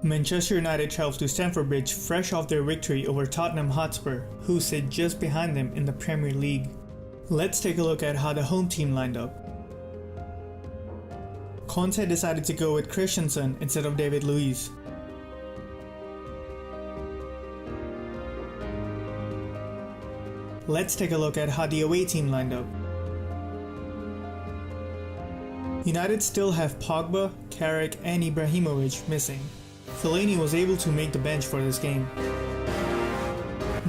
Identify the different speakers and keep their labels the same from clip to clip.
Speaker 1: Manchester United travels to Stamford Bridge fresh off their victory over Tottenham Hotspur, who sit just behind them in the Premier League. Let's take a look at how the home team lined up. Conte decided to go with Christensen instead of David Luiz. Let's take a look at how the away team lined up. United still have Pogba, Carrick and Ibrahimovic missing. Fellaini was able to make the bench for this game.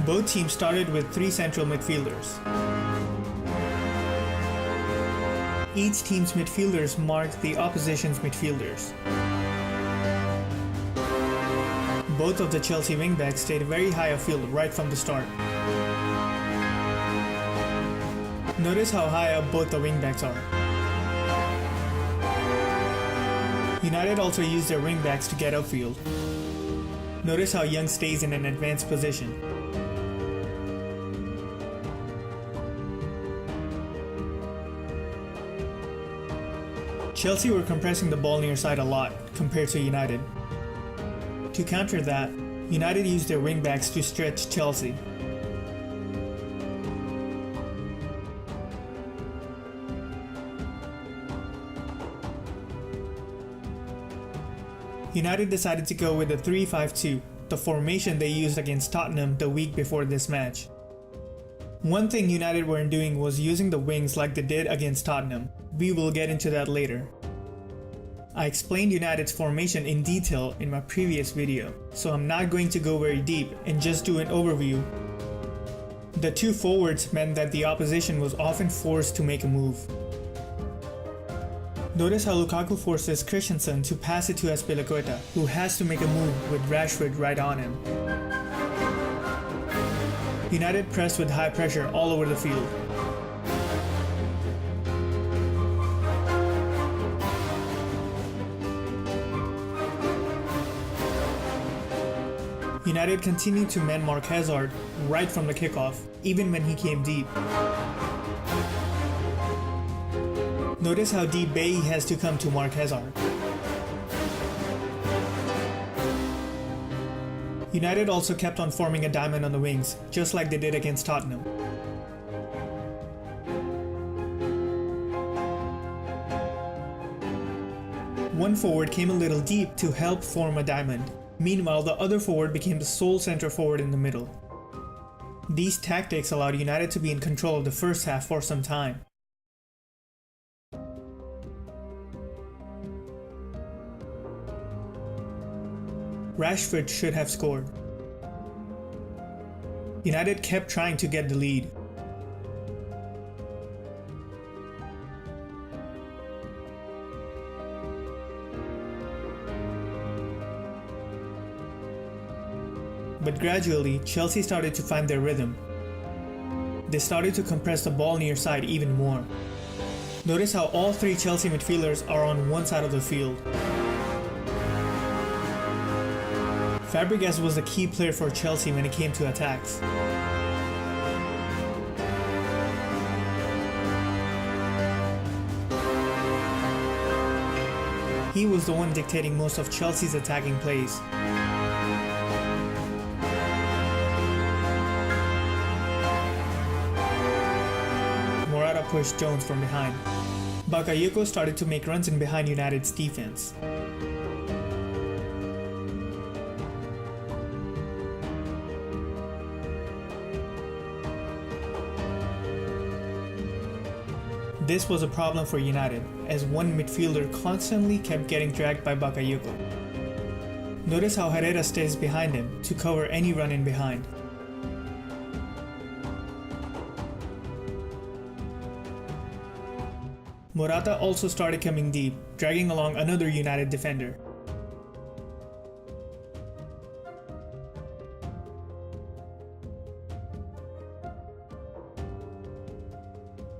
Speaker 1: Both teams started with 3 central midfielders. Each team's midfielders marked the opposition's midfielders. Both of the Chelsea wingbacks stayed very high upfield right from the start. Notice how high up both the wingbacks are. United also used their wingbacks to get upfield. Notice how Young stays in an advanced position. Chelsea were compressing the ball near side a lot compared to United. To counter that, United used their wingbacks to stretch Chelsea. United decided to go with the 3-5-2, the formation they used against Tottenham the week before this match. One thing United weren't doing was using the wings like they did against Tottenham. We will get into that later. I explained United's formation in detail in my previous video, so I'm not going to go very deep and just do an overview. The 2 forwards meant that the opposition was often forced to make a move. Notice how Lukaku forces Christensen to pass it to Azpilicueta, who has to make a move with Rashford right on him. United pressed with high pressure all over the field. United continued to man-mark Hazard right from the kickoff, even when he came deep. Notice how deep Bailly has to come to mark Hazard. United also kept on forming a diamond on the wings, just like they did against Tottenham. One forward came a little deep to help form a diamond. Meanwhile, the other forward became the sole center forward in the middle. These tactics allowed United to be in control of the first half for some time. Rashford should have scored. United kept trying to get the lead. But gradually, Chelsea started to find their rhythm. They started to compress the ball near side even more. Notice how all 3 Chelsea midfielders are on one side of the field. Fabregas was the key player for Chelsea when it came to attacks. He was the one dictating most of Chelsea's attacking plays. Morata pushed Jones from behind. Bakayoko started to make runs in behind United's defense. This was a problem for United, as one midfielder constantly kept getting dragged by Bakayoko. Notice how Herrera stays behind him to cover any run in behind. Morata also started coming deep, dragging along another United defender.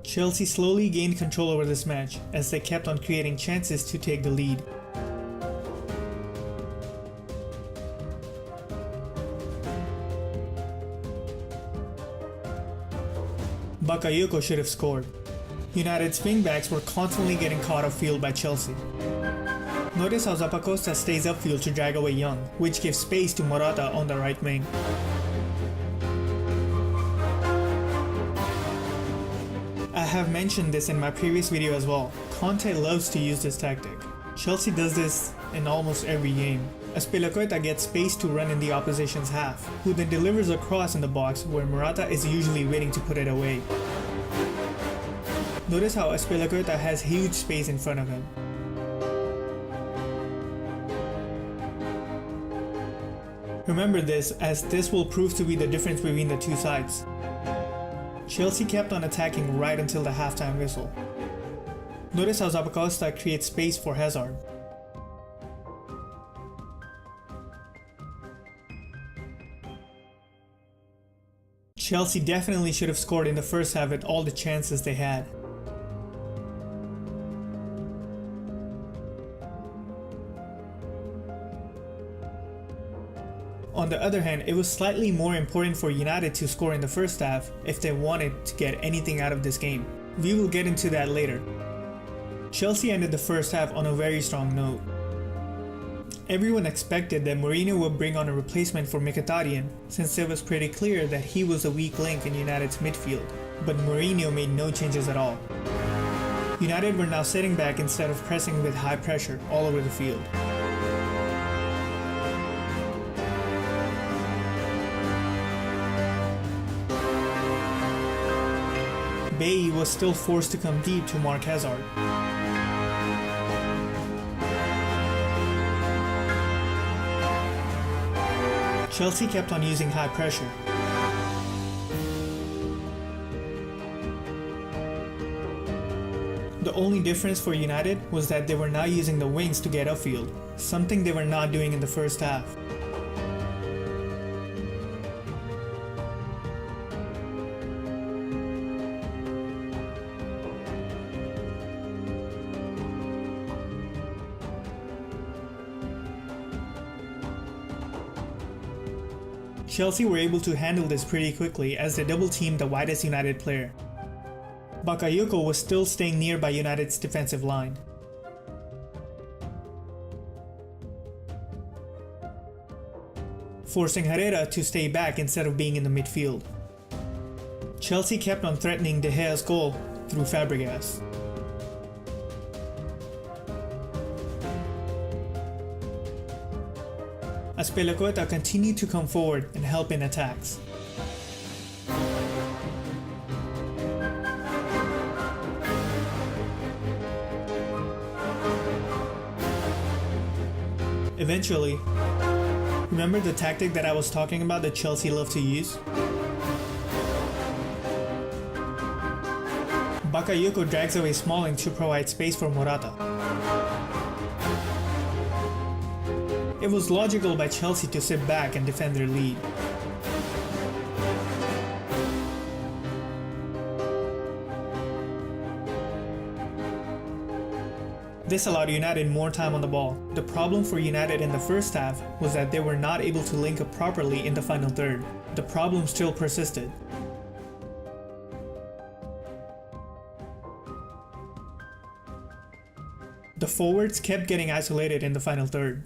Speaker 1: Chelsea slowly gained control over this match as they kept on creating chances to take the lead. Bakayoko should have scored. United's wingbacks were constantly getting caught upfield by Chelsea. Notice how Zappacosta stays upfield to drag away Young, which gives space to Morata on the right wing. I have mentioned this in my previous video as well. Conte loves to use this tactic. Chelsea does this in almost every game. Azpilicueta gets space to run in the opposition's half, who then delivers a cross in the box where Morata is usually waiting to put it away. Notice how Azpilicueta has huge space in front of him. Remember this, as this will prove to be the difference between the two sides. Chelsea kept on attacking right until the halftime whistle. Notice how Zappacosta creates space for Hazard. Chelsea definitely should have scored in the first half with all the chances they had. On the other hand, it was slightly more important for United to score in the first half if they wanted to get anything out of this game. We will get into that later. Chelsea ended the first half on a very strong note. Everyone expected that Mourinho would bring on a replacement for Mkhitaryan, since it was pretty clear that he was a weak link in United's midfield, but Mourinho made no changes at all. United were now sitting back instead of pressing with high pressure all over the field. Bailly was still forced to come deep to mark Hazard. Chelsea kept on using high pressure. The only difference for United was that they were now using the wings to get upfield, something they were not doing in the first half. Chelsea were able to handle this pretty quickly as they double-teamed the widest United player. Bakayoko was still staying nearby United's defensive line. Forcing Herrera to stay back instead of being in the midfield. Chelsea kept on threatening De Gea's goal through Fabregas. Azpilicueta continued to come forward and help in attacks. Eventually, remember the tactic that I was talking about that Chelsea loved to use? Bakayoko drags away Smalling to provide space for Morata. It was logical by Chelsea to sit back and defend their lead. This allowed United more time on the ball. The problem for United in the first half was that they were not able to link up properly in the final third. The problem still persisted. The forwards kept getting isolated in the final third.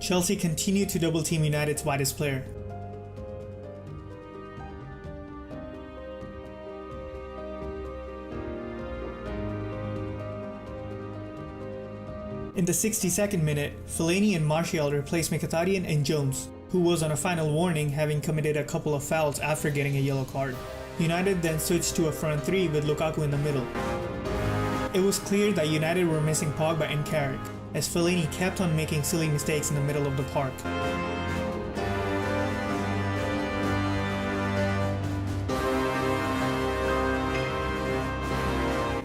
Speaker 1: Chelsea continued to double-team United's widest player. In the 62nd minute, Fellaini and Martial replaced Mkhitaryan and Jones, who was on a final warning having committed a couple of fouls after getting a yellow card. United then switched to a front three with Lukaku in the middle. It was clear that United were missing Pogba and Carrick, as Fellaini kept on making silly mistakes in the middle of the park.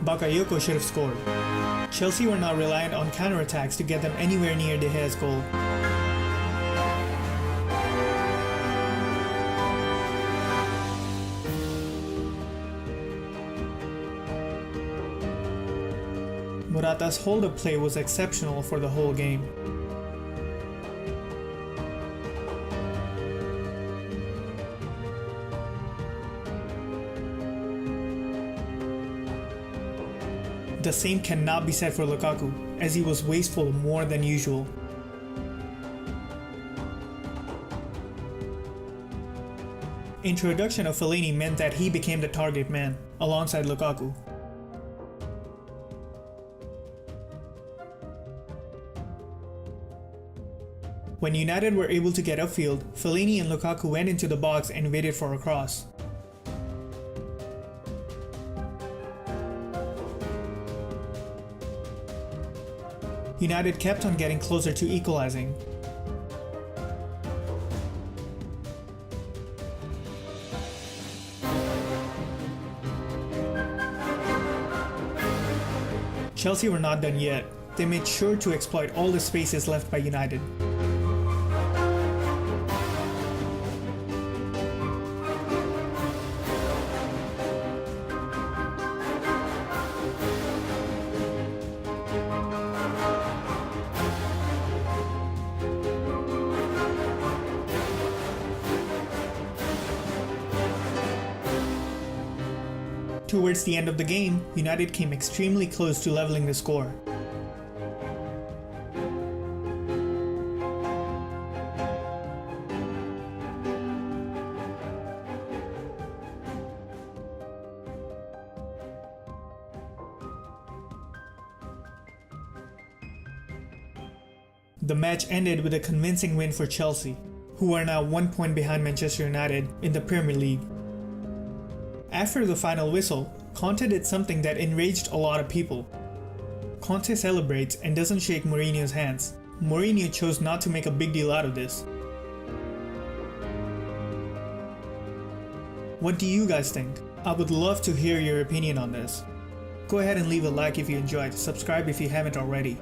Speaker 1: Bakayoko should have scored. Chelsea were now reliant on counterattacks to get them anywhere near De Gea's goal. Morata's hold-up play was exceptional for the whole game. the same cannot be said for Lukaku, as he was wasteful more than usual. Introduction of Fellaini meant that he became the target man, alongside Lukaku. When United were able to get upfield, Fellaini and Lukaku went into the box and waited for a cross. United kept on getting closer to equalizing. Chelsea were not done yet. They made sure to exploit all the spaces left by United. Towards the end of the game, United came extremely close to leveling the score. The match ended with a convincing win for Chelsea, who are now 1 point behind Manchester United in the Premier League. After the final whistle, Conte did something that enraged a lot of people. Conte celebrates and doesn't shake Mourinho's hands. Mourinho chose not to make a big deal out of this. What do you guys think? I would love to hear your opinion on this. Go ahead and leave a like if you enjoyed, subscribe if you haven't already.